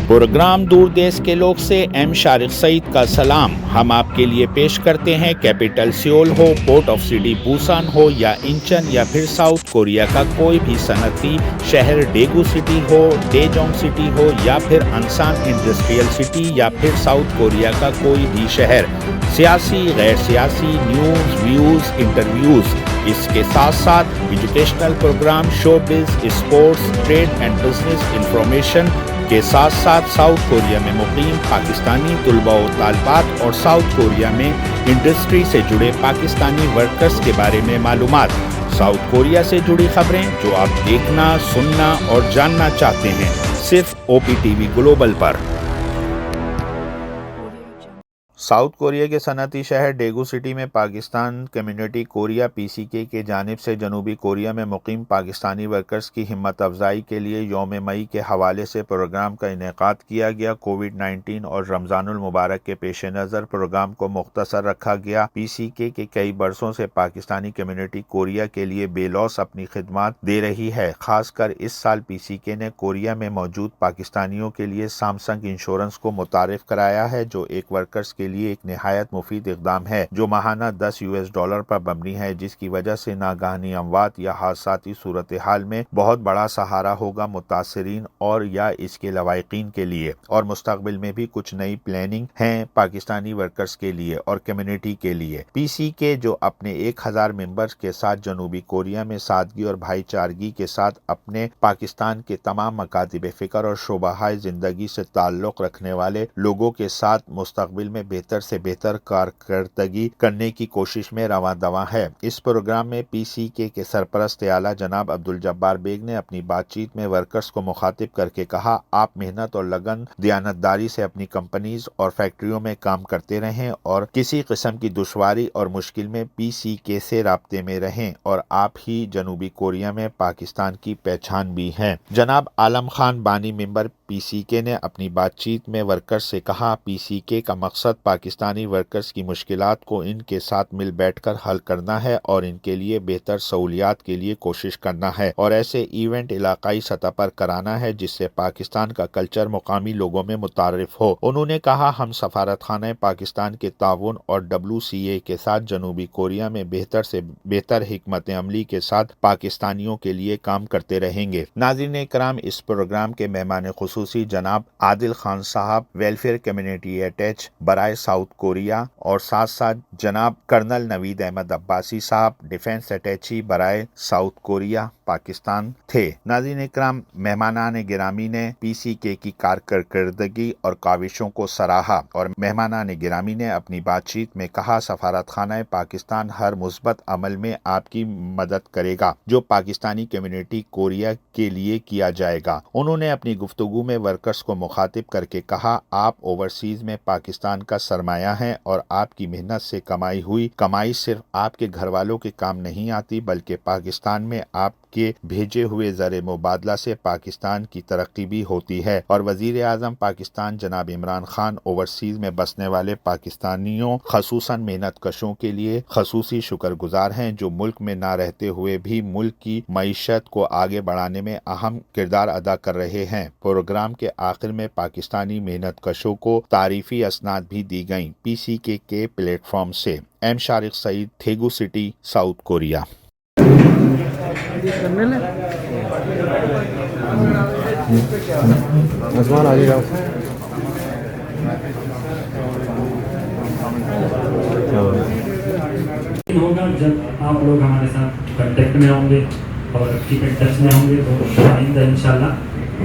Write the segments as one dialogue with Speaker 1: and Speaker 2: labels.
Speaker 1: Programme دور دیش کے لوگ سے ایم شارق سعید کا سلام. ہم آپ کے لیے پیش کرتے ہیں کیپٹل سیول ہو، پورٹ آف سٹی بوسان ہو یا انچن یا پھر ساؤتھ کوریا کا کوئی بھی صنعتی شہر ڈیگو سٹی ہو، ڈیجونگ سٹی ہو یا پھر انسان انڈسٹریل سٹی یا پھر ساؤتھ کوریا کا کوئی بھی شہر. سیاسی، غیر سیاسی، نیوز، ویوز، انٹرویوز، اس کے ساتھ ساتھ educational programme, show biz, sports, trade and business information کے ساتھ ساتھ ساؤتھ کوریا میں مقیم پاکستانی طلباء و طالبات اور ساؤتھ کوریا میں انڈسٹری سے جڑے پاکستانی ورکرز کے بارے میں معلومات. ساؤتھ کوریا سے جڑی خبریں جو آپ دیکھنا، سننا اور جاننا چاہتے ہیں، صرف او پی ٹی وی گلوبل پر. ساؤتھ کوریا کے صنعتی شہر ڈیگو سٹی میں پاکستان کمیونٹی کوریا پی سی کے کی جانب سے جنوبی کوریا میں مقیم پاکستانی ورکرز کی ہمت افزائی کے لیے یوم مئی کے حوالے سے پروگرام کا انعقاد کیا گیا. کووڈ-19 اور رمضان المبارک کے پیش نظر پروگرام کو مختصر رکھا گیا. پی سی کے کئی برسوں سے پاکستانی کمیونٹی کوریا کے لیے بے لوث اپنی خدمات دے رہی ہے. خاص کر اس سال پی سی کے نے کوریا میں موجود پاکستانیوں کے لیے سامسنگ انشورنس کو متعارف کرایا ہے، جو ایک ورکرز کے لیے ایک نہایت مفید اقدام ہے جو ماہانہ $10 پر مبنی ہے، جس کی وجہ سے ناگہانی اموات یا حادثاتی صورتحال میں بہت بڑا سہارا ہوگا متاثرین اور یا اس کے لواحقین کے لیے. اور مستقبل میں بھی کچھ نئی پلاننگ ہیں پاکستانی ورکرز کے لیے اور کمیونٹی کے لیے. پی سی کے جو اپنے 1000 ممبرز کے ساتھ جنوبی کوریا میں سادگی اور بھائی چارگی کے ساتھ اپنے پاکستان کے تمام مکاتب فکر اور شعبہ زندگی سے تعلق رکھنے والے لوگوں کے ساتھ مستقبل میں بہتر سے بہتر کارکردگی کرنے کی کوشش میں رواں دواں ہے. اس پروگرام میں پی سی کے سرپرست اعلیٰ جناب عبدالجبار بیگ نے اپنی بات چیت میں ورکرز کو مخاطب کر کے کہا، آپ محنت اور لگن دیانتداری سے اپنی کمپنیز اور فیکٹریوں میں کام کرتے رہیں اور کسی قسم کی دشواری اور مشکل میں پی سی کے سے رابطے میں رہیں، اور آپ ہی جنوبی کوریا میں پاکستان کی پہچان بھی ہیں. جناب عالم خان بانی ممبر پی سی کے نے اپنی بات چیت میں ورکرز سے کہا، پی سی کے کا مقصد پاکستانی ورکرز کی مشکلات کو ان کے ساتھ مل بیٹھ کر حل کرنا ہے اور ان کے لیے بہتر سہولیات کے لیے کوشش کرنا ہے اور ایسے ایونٹ علاقائی سطح پر کرانا ہے جس سے پاکستان کا کلچر مقامی لوگوں میں متعارف ہو. انہوں نے کہا، ہم سفارتخانہ پاکستان کے تعاون اور WCA کے ساتھ جنوبی کوریا میں بہتر سے بہتر حکمت عملی کے ساتھ پاکستانیوں کے لیے کام کرتے رہیں گے. ناظرین کرام، اس پروگرام کے مہمان خصوصی جناب عادل خان صاحب، ویلفیئر کمیونٹی اٹیچ برائے ساؤتھ کوریا، اور ساتھ ساتھ جناب کرنل نوید احمد عباسی صاحب، ڈیفنس اٹیچی برائے ساؤتھ کوریا پاکستان تھے. ناظرین اکرام، مہمانان گرامی نے پی سی کے کی کارکردگی اور کاوشوں کو سراہا اور مہمانان گرامی نے اپنی بات چیت میں کہا، سفارتخانہ پاکستان ہر مثبت عمل میں آپ کی مدد کرے گا جو پاکستانی کمیونٹی کوریا کے لیے کیا جائے گا. انہوں نے اپنی گفتگو میں ورکرز کو مخاطب کر کے کہا، آپ اوورسیز میں پاکستان کا سرمایہ ہیں اور آپ کی محنت سے کمائی ہوئی کمائی صرف آپ کے گھر والوں کے کام نہیں آتی بلکہ پاکستان میں آپ کے بھیجے ہوئے زر مبادلہ سے پاکستان کی ترقی بھی ہوتی ہے. اور وزیر اعظم پاکستان جناب عمران خان اوورسیز میں بسنے والے پاکستانیوں خصوصاً محنت کشوں کے لیے خصوصی شکر گزار ہیں جو ملک میں نہ رہتے ہوئے بھی ملک کی معیشت کو آگے بڑھانے میں اہم کردار ادا کر رہے ہیں. پروگرام کے آخر میں پاکستانی محنت کشوں کو تعریفی اسناد بھی دی گئیں. پی سی کے پلیٹ فارم سے ایم شارق سعید، ڈیگو سٹی، ساؤتھ کوریا.
Speaker 2: ہوگا جب آپ لوگ ہمارے ساتھ کنٹیکٹ میں ہوں گے اور کیپ ان ٹچ میں ہوں گے تو آئندہ انشاءاللہ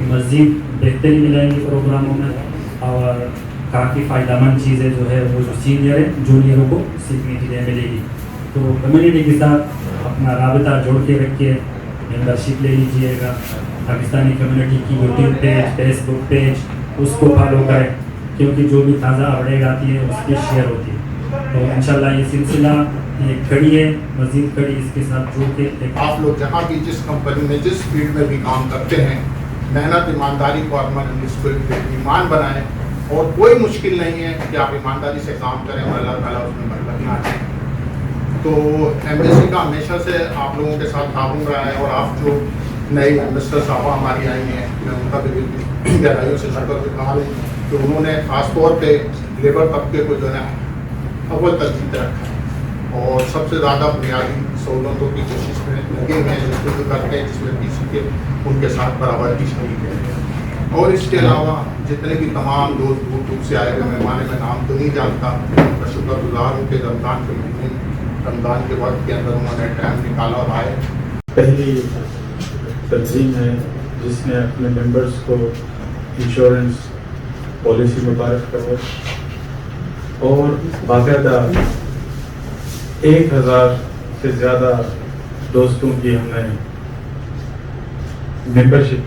Speaker 2: مزید بہتری ملیں گی پروگراموں میں اور کافی فائدہ مند چیزیں جو ہے وہ جو سینئر ہے جونیئروں کو سیکھنے کے لیے ملے گی. تو کمیونٹی کے ساتھ اپنا رابطہ جوڑ کے رکھیے، ممبرشپ لے لیجیے گا. پاکستانی کمیونٹی کی یوٹیوب پیج، فیس بک پیج، اس کو فالو کریں کیونکہ جو بھی تازہ اپڈیٹ آتی ہے اس کی شیئر ہوتی ہے. تو انشاءاللہ یہ سلسلہ یہ کھڑی ہے، مزید کھڑی اس کے ساتھ جڑ کے
Speaker 3: آپ لوگ جہاں بھی جس کمپنی میں جس فیلڈ میں بھی کام کرتے ہیں، محنت ایمانداری کو اپنا اس کو ایمان بنائیں اور کوئی مشکل نہیں ہے کہ آپ ایمانداری سے کام کریں اور اللہ تعالیٰ اس میں برکت نہ دے. تو ایمبیسی کا ہمیشہ سے آپ لوگوں کے ساتھ تعاون رہا ہے اور آپ جو नई मिस्टर साहबा हमारी आई हैं, मैं उनका भी गहराइयों से शुक्रगुजार हूँ कि उन्होंने ख़ास तौर पे लेबर तबके को जो है अव्वल तरजीह रखा है और सबसे ज़्यादा बुनियादी सहूलतों की कोशिश में लगे हुए हैं, जो करते हैं जिसमें PC के उनके साथ बराबर की शरीक है। और इसके अलावा जितने भी तमाम दोस्त दूर दूर से आए हुए मेहमान, मैं नाम तो नहीं जानता, मैं शुक्रगुजार हूँ कि रमज़ान के महीने, रमज़ान के वक्त के अंदर उन्होंने टाइम निकाला और आए।
Speaker 4: पहली तंजीम है जिसने अपने मेंबर्स को इंश्योरेंस पॉलिसी मुबारक करवाई और बाकायदा 1000 से ज़्यादा दोस्तों की हमने मेंबरशिप,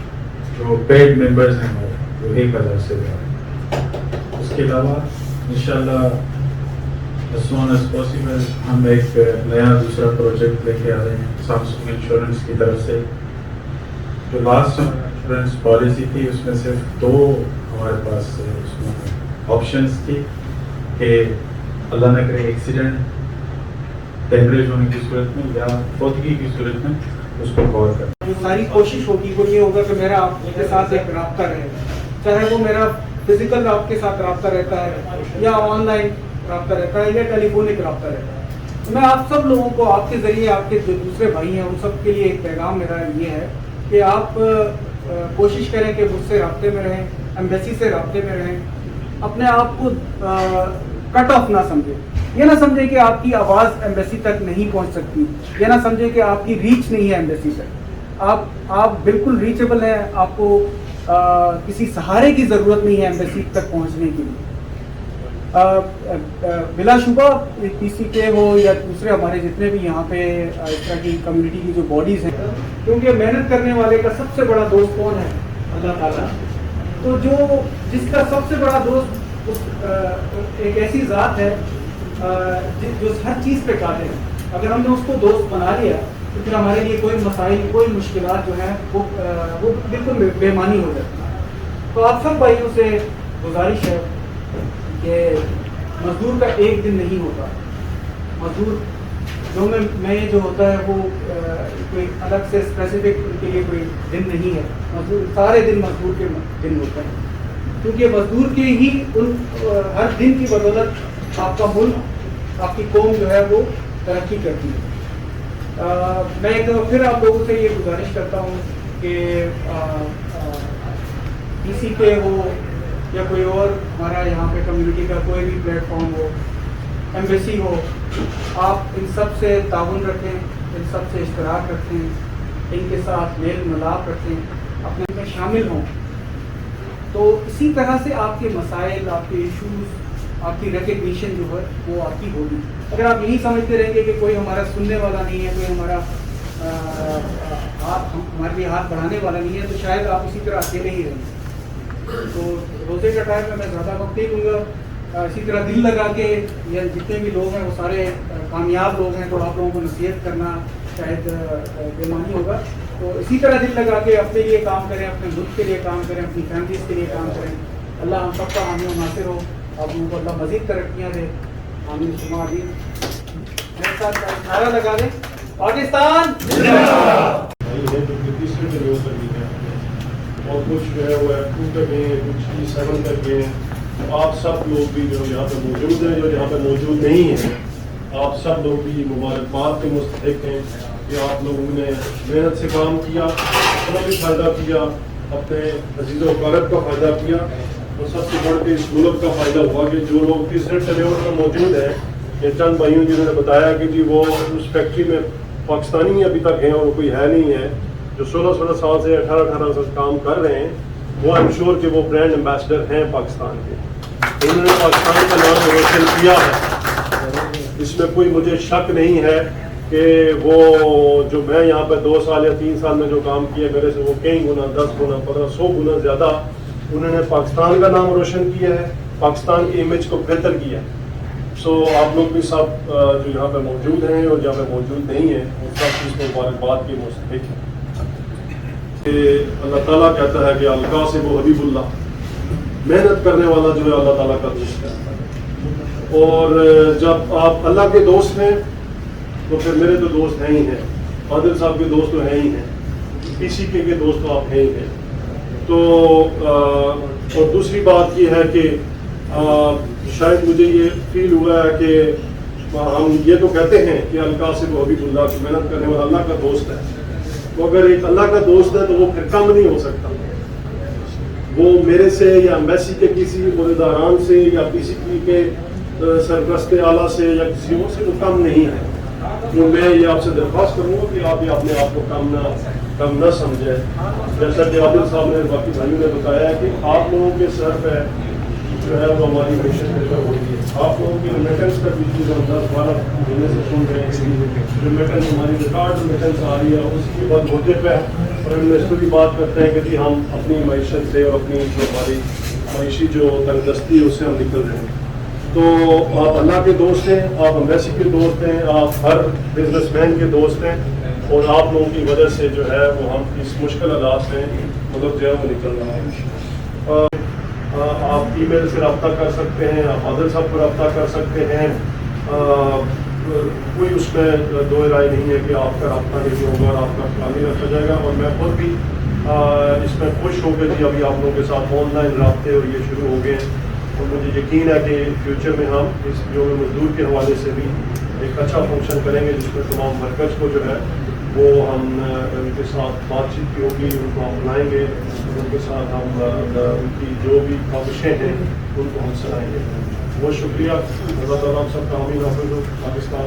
Speaker 4: जो पेड मेंबर्स हैं हमारे, वो 1000 से ज़्यादा। उसके अलावा इंशाल्लाह as soon as possible हम एक नया दूसरा प्रोजेक्ट लेके आ रहे हैं सैमसंग इंश्योरेंस की तरफ से। जो लास्ट इंश्योरेंस पॉलिसी थी उसमें सिर्फ 2 हमारे पास उसमें ऑप्शंस थी कि अल्लाह न करे एक्सीडेंट, टेम्परेज होने की सूरत में या फौतगी की सूरत में उसको कवर करना।
Speaker 5: जो सारी कोशिश होगी वो ये होगा कि मेरा आपके साथ एक रब्ता रहे, चाहे वो मेरा फिजिकल आपके साथ रब्ता रहता है या ऑनलाइन रब्ता रहता है या टेलीफोनिक रब्ता रहता है। तो मैं आप सब लोगों को आपके ज़रिए, आपके जो दूसरे भाई हैं उन सब के लिए एक पैगाम मेरा ये है कि आप कोशिश करें कि मुझसे रब्ते में रहें, एम्बेसी से रब्ते में रहें, अपने आप को कट ऑफ ना समझें। ये ना समझें कि आपकी आवाज़ एम्बेसी तक नहीं पहुंच सकती, ये ना समझें कि आपकी रीच नहीं है एम्बेसी तक। आप बिल्कुल रीचेबल हैं, आपको किसी सहारे की ज़रूरत नहीं है एम्बेसी तक पहुंचने के लिए। बिलाशुबा PC के हो या दूसरे हमारे जितने भी यहाँ पे इस तरह की कम्युनिटी की जो बॉडीज़ हैं, क्योंकि मेहनत करने वाले का सबसे बड़ा दोस्त कौन है? अल्लाह ताला। तो जिसका सबसे बड़ा दोस्त एक ऐसी ज़ात है जो हर चीज़ पे कादिर है। अगर हमने उसको दोस्त बना लिया तो फिर हमारे लिए कोई मसाइल, कोई मुश्किलात जो हैं वो बिल्कुल बेमानी हो जाती है। तो आप सब भाइयों से गुजारिश है कि मजदूर का एक दिन नहीं होता। मजदूर जो में जो होता है वो कोई अलग से स्पेसिफिक उनके लिए कोई दिन नहीं है। मजदूर सारे दिन मजदूर के दिन होते हैं, क्योंकि मजदूर के ही उन हर दिन की बदौलत आपका मुल्क, आपकी कौम जो है वो तरक्की करती है। मैं एक फिर आप लोगों से ये गुजारिश करता हूँ कि PC पे हो या कोई और हमारा यहाँ पे कम्युनिटी का कोई भी प्लेटफॉर्म हो, एम्बेसी हो, आप इन सब से ताउन रखें, इन सब से इश्तराक रखें, इनके साथ मेल मिलाप रखें, अपने में शामिल हों। तो इसी तरह से आपके मसाइल, आपके इश्यूज़, आपकी रिकग्निशन जो है वो आपकी होगी। अगर आप यही समझते रहेंगे कि कोई हमारा सुनने वाला नहीं है, कोई हमारा हमारे लिए हाथ बढ़ाने वाला नहीं है, तो शायद आप इसी तरह अकेले ही रहेंगे। तो रोज़े का टाइम में मैं ज़्यादा वक्त नहीं लूँगा। इसी तरह दिल लगा के, या जितने भी लोग हैं वो सारे कामयाब लोग हैं, तो आप लोगों को नसीहत करना शायद बेमानी होगा। तो इसी तरह दिल लगा के अपने लिए काम करें, अपने मुल्क के लिए काम करें, अपनी फैमिलीज़ के लिए काम करें। अल्लाह हम सबका हामी और नासिर हो। आप लोगों को अल्लाह मज़ीद तरक्कियाँ दे। आमीन सुमा आमीन। मेरे साथ नारा लगा दें, पाकिस्तान
Speaker 6: और कुछ जो है वो F2 तक गए हैं, कुछ E7 तक गए हैं। आप सब लोग भी जो यहाँ पे मौजूद हैं, जो यहाँ पे मौजूद नहीं हैं, आप सब लोग भी मुबारकबाद के मुस्तहिक हैं कि आप लोगों ने मेहनत से काम किया, अपना भी फ़ायदा किया, अपने अजीज़ व अक़ारिब का फ़ायदा किया, और सबसे बढ़ के इस मुल्क का फ़ायदा हुआ कि जो लोग तीसरे टेलीवर में मौजूद हैं, ये चंद भाइयों जिन्होंने बताया कि जी वो उस फैक्ट्री में पाकिस्तानी अभी तक हैं और कोई है नहीं है, जो 16-16 साल से 18-18 साल काम कर रहे हैं, वो आई एम श्योर कि वो ब्रांड एम्बेसडर हैं पाकिस्तान के। उन्होंने पाकिस्तान का नाम रोशन किया है, इसमें कोई मुझे शक नहीं है कि वो जो मैं यहाँ पर 2 साल या 3 साल में जो काम किया, मेरे से वो कई गुना, 10 गुना, 15, 100 गुना ज़्यादा उन्होंने पाकिस्तान का नाम रोशन किया है, पाकिस्तान की इमेज को बेहतर किया है। सो आप लोग भी सब जो यहाँ पे मौजूद हैं और जहाँ पे मौजूद नहीं हैं, वो सब चीज़ मुबारकबाद के मुस्तहिक हैं। अल्लाह ताला कहता है कि अल-कासिब हबीबुल्लाह, मेहनत करने वाला जो है अल्लाह ताला का दोस्त है। और जब आप अल्लाह के दोस्त हैं तो फिर मेरे तो दोस्त हैं ही हैं, आदिल साहब के दोस्त तो हैं ही हैं। PCK के दोस्त तो आप हैं ही हैं। तो और दूसरी बात ये है कि शायद मुझे ये फील हुआ है कि हम ये तो कहते हैं कि अल-कासिम हबीबुल्लाह की मेहनत करने वाला अल्लाह का दोस्त है, तो अगर एक अल्लाह का दोस्त है तो वो फिर कम नहीं हो सकता। वो मेरे से या एम्बेसी के किसी अहदेदारान से या PCP के सरपरस्त आला से या किसी और से तो कम नहीं है। तो मैं ये आपसे दरख्वास्त करूँगा कि आप ये अपने आप को कम न समझें। जैसा कि आदिल साहब ने बाकी भाइयों ने बताया है कि आप लोगों के सर पे जो है वो हमारी मिशन निर्भर होती है। आप लोगों की रिमिटेंस का बिजली जो 10-12 महीने से सुन रहे हैं, रिमिटेंस हमारी रिकॉर्ड रिमिटेंस आ रही है, उसकी बहुत होते पे और हम इस पर भी बात करते हैं कि हम अपनी मैशत से और अपनी जो हमारी मैशी जो तंगदस्ती है उससे हम निकल रहे हैं। तो आप अल्लाह के दोस्त हैं, आप एम्बेसी के दोस्त हैं, आप हर बिजनेसमैन के दोस्त हैं और आप लोगों की वजह से जो है वो हम इस मुश्किल हालात में मतलब जो है वो निकल रहा है। आप ईमेल से रब्ता कर सकते हैं, आप आदिल साहब को रब्ता कर सकते हैं, कोई उसमें दो राय नहीं है कि आपका रब्ता नहीं होगा और आपका ख्याल नहीं रखा जाएगा। और मैं खुद भी इसमें खुश हो गई अभी आप लोगों के साथ ऑनलाइन रब्ते और ये शुरू हो गए और मुझे यकीन है कि फ्यूचर में हम इस यौम मजदूर के हवाले से भी एक अच्छा फंक्शन करेंगे जिसमें तमाम वर्कर्स को जो है वो हम उनके साथ बातचीत की होगी, उनको हम बुलाएंगे, उनके साथ हम उनकी जो भी ख्वाहिशें हैं उनको हम सुनाएंगे। बहुत शुक्रिया। अल्लाह ताला आप सबका आमीन हाफिज़। पाकिस्तान